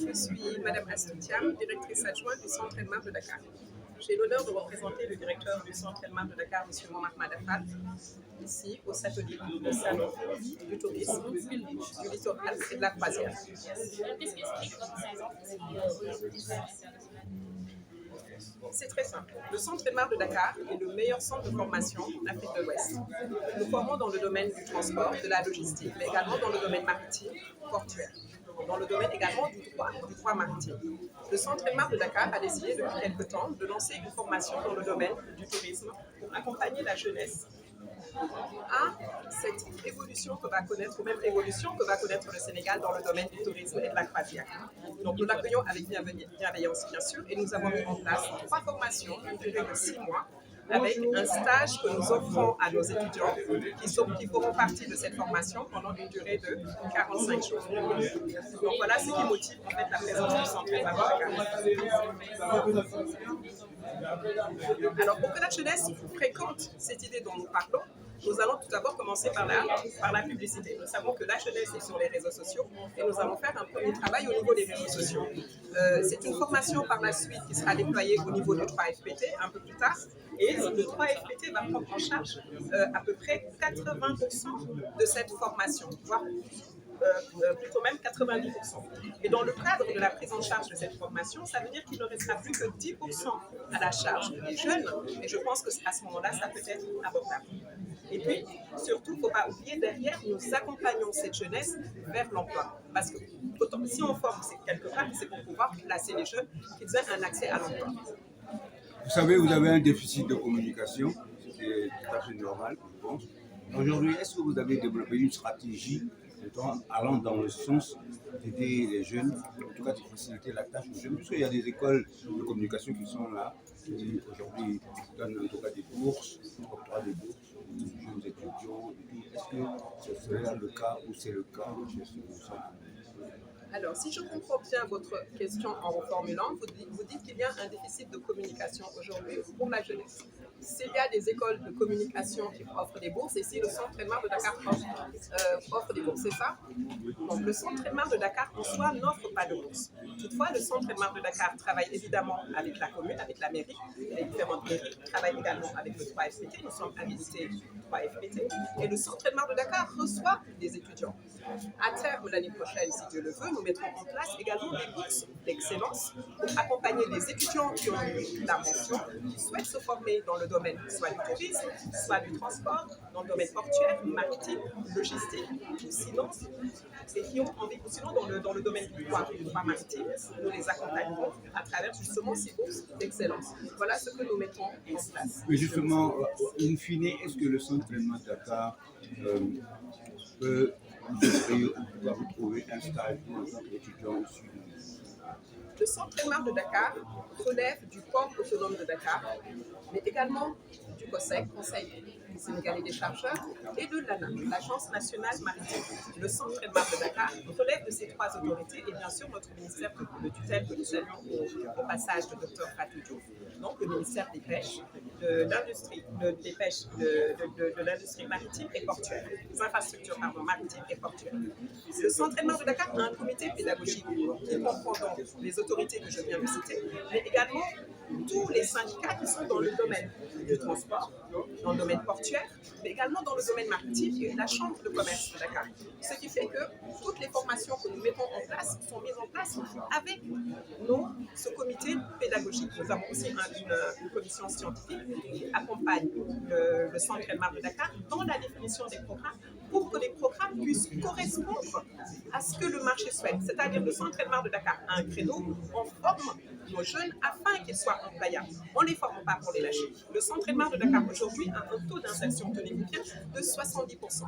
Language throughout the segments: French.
Je suis Madame Astoutiam, directrice adjointe du Centre Elmar de Dakar. J'ai l'honneur de représenter le directeur du Centre Elmar de Dakar, M. Momar Madafal, ici au satellite, le salon du tourisme, du littoral et de la croisière. Qu'est-ce qui explique votre présence au littoral international? C'est très simple. Le Centre Elmar de Dakar est le meilleur centre de formation d'Afrique de l'Ouest. Nous formons dans le domaine du transport, de la logistique, mais également dans le domaine maritime, portuaire, dans le domaine également du droit maritime. Le Centre Elmar de Dakar a décidé depuis quelque temps de lancer une formation dans le domaine du tourisme pour accompagner la jeunesse à cette évolution que va connaître, ou même évolution que va connaître le Sénégal dans le domaine du tourisme et de la croisière. Donc nous l'accueillons avec bienveillance, bien sûr, et nous avons mis en place 3 formations d'une durée de 6 mois, avec un stage que nous offrons à nos étudiants qui feront partie de cette formation pendant une durée de 45 jours. Donc voilà ce qui motive en fait la présence du Centre Elmar de Dakar. Alors pour que la jeunesse fréquente cette idée dont nous parlons, nous allons tout d'abord commencer par la publicité. Nous savons que la jeunesse est sur les réseaux sociaux et nous allons faire un premier travail au niveau des réseaux sociaux. C'est une formation par la suite qui sera déployée au niveau du 3FPT un peu plus tard. Et le 3FPT va prendre en charge à peu près 80% de cette formation, voire plutôt même 90%. Et dans le cadre de la prise en charge de cette formation, ça veut dire qu'il ne restera plus que 10% à la charge des jeunes. Et je pense qu'à ce moment-là, ça peut être abordable. Et puis, surtout, il ne faut pas oublier, derrière, nous accompagnons cette jeunesse vers l'emploi. Parce que si on forme quelque part, c'est pour pouvoir placer les jeunes qu'ils aient un accès à l'emploi. Vous savez, vous avez un déficit de communication, c'est tout à fait normal, je pense. Aujourd'hui, est-ce que vous avez développé une stratégie allant dans le sens d'aider les jeunes, en tout cas de faciliter la tâche aux jeunes, parce qu'il y a des écoles de communication qui sont là, qui aujourd'hui donnent en tout cas des bourses, octroient des bourses aux jeunes étudiants. Est-ce que ce serait le cas ou c'est le cas chez ce centre? Alors, si je comprends bien votre question en reformulant, vous dites qu'il y a un déficit de communication aujourd'hui pour la jeunesse. S'il y a des écoles de communication qui offrent des bourses, et si le Centre Elmar de Dakar offre des bourses, c'est ça? Donc, le Centre Elmar de Dakar, en soi, n'offre pas de bourses. Toutefois, le Centre Elmar de Dakar travaille évidemment avec la commune, avec la mairie, les différentes mairies, travaille également avec le 3FPT, nous sommes habilités 3FPT, et le Centre Elmar de Dakar reçoit des étudiants. À terme, l'année prochaine, si Dieu le veut, nous mettrons en place également des bourses d'excellence pour accompagner les étudiants qui ont eu la mention, qui souhaitent se former dans le domaine soit du tourisme, soit du transport, dans le domaine portuaire, maritime, logistique, ou sinon, et qui ont envie, ou sinon dans le domaine du droit maritime, nous les accompagnons à travers justement ces bourses d'excellence. Voilà ce que nous mettons en place. Mais justement, in fine, est-ce que le Centre Elmar de Dakar peut vous trouver un stage pour les étudiants issus de... Le Centre Elmar de Dakar relève du port autonome de Dakar, mais également du COSEC, Conseil sénégalais des chargeurs, et de l'ANA, l'Agence nationale maritime. Le Centre Elmar de Dakar relève de ces 3 autorités et bien sûr notre ministère de tutelle que nous saluons au passage de Dr Fatou Diouf, donc le ministère des Pêches, de l'industrie, de l'industrie maritime et portuaire, des infrastructures maritimes et portuaires. Le Centre Elmar de Dakar a un comité pédagogique qui comprend donc les autorités que je viens de citer, mais également tous les syndicats qui sont dans le domaine du transport, dans le domaine portuaire, mais également dans le domaine maritime et la Chambre de commerce de Dakar. Ce qui fait que toutes les formations que nous mettons en place sont mises en place avec ce comité pédagogique. Nous avons aussi une commission scientifique qui accompagne le Centre Elmar de Dakar dans la définition des programmes pour que les programmes puissent correspondre à ce que le marché souhaite. C'est-à-dire que le Centre Elmar de Dakar a un créneau, on forme nos jeunes afin qu'ils soient employables. On ne les forme pas pour les lâcher. Le Centre Elmar de Dakar aujourd'hui a un taux d'insertion, tenez-vous bien, de 70%.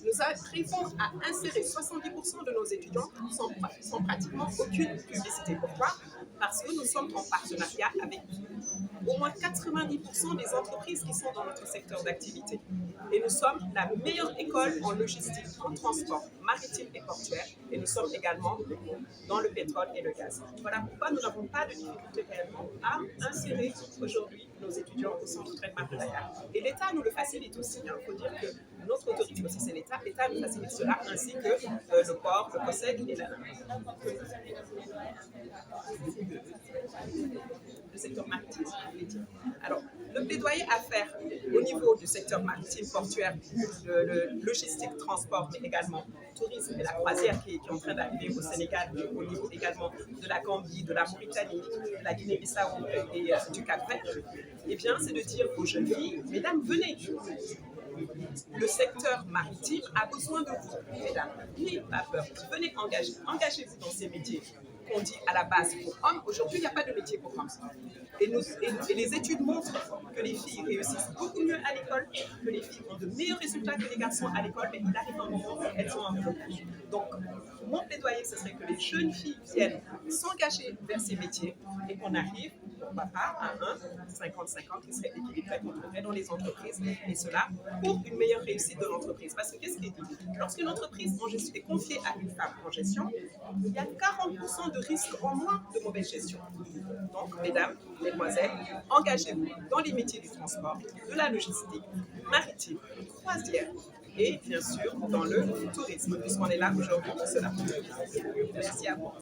Nous arrivons à insérer 70% de nos étudiants sans pratiquement aucune publicité. Pourquoi? Parce que nous sommes en partenariat avec au moins 90% des entreprises qui sont dans notre secteur d'activité. Et nous sommes la meilleure école en logistique, en transport maritime et portuaire. Et nous sommes également dans le pétrole et le gaz. Voilà pourquoi nous n'avons pas de difficulté réellement à insérer aujourd'hui nos étudiants. étudiants au centre Trademark de Dakar. Et l'État nous le facilite aussi. Il faut dire que notre autorité aussi, c'est l'État. L'État nous facilite cela, ainsi que le port, le COSEC et l'ANA. Le secteur maritime. Alors, le plaidoyer à faire au niveau du secteur maritime, portuaire, le logistique, transport, mais également tourisme et la croisière qui est en train d'arriver au Sénégal, au niveau également de la Gambie, de la Mauritanie, de la Guinée-Bissau et du Cap-Vert, eh bien, c'est de dire aux jeunes filles, mesdames, venez. Le secteur maritime a besoin de vous, mesdames. N'ayez pas peur. Venez engagez-vous dans ces métiers qu'on dit à la base pour hommes. Aujourd'hui, il n'y a pas de métier pour hommes. Et les études montrent que les filles réussissent beaucoup mieux à l'école, que les filles ont de meilleurs résultats que les garçons à l'école, mais il arrive un moment où elles ont un blocage. Donc, mon plaidoyer, ce serait que les jeunes filles viennent s'engager vers ces métiers et qu'on arrive, pourquoi pas, à un 50-50 qui serait équilibré dans les entreprises, et cela pour une meilleure réussite de l'entreprise. Parce que qu'est-ce qui est dit? Lorsqu'une entreprise est confiée à une femme en gestion, il y a 40% de risques en moins de mauvaise gestion. Donc, mesdames, mesdemoiselles, engagez-vous dans les métiers du transport, de la logistique, maritime, croisière, et bien sûr dans le tourisme, puisqu'on est là aujourd'hui pour cela. Merci à vous.